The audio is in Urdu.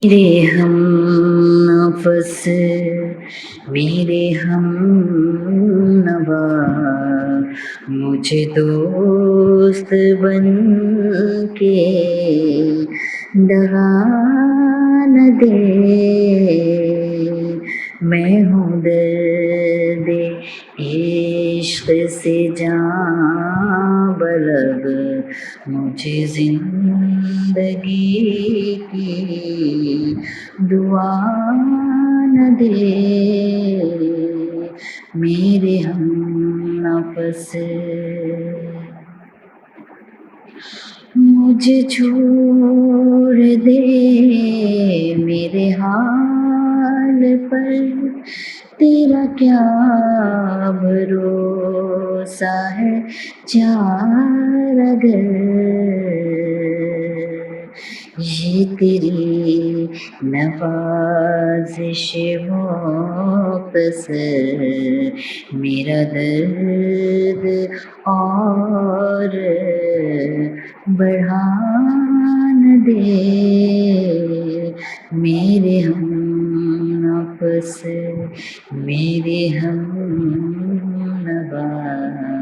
میرے ہم نفس میرے ہم نوا مجھے دوست بن کے دغا نہ دے، میں ہوں درد عشق سے جاں بلب، مجھے زندگی کی دعا نہ دے، میرے ہم نفس مجھے چھوڑ دے میرے حال پر، تیرا کیا بھروسہ ہے چار اگر، یہ تیری نوازش مختصر میرا درد اور بڑھا نہ دے، میرے ہم نفس میرے ہم نوا۔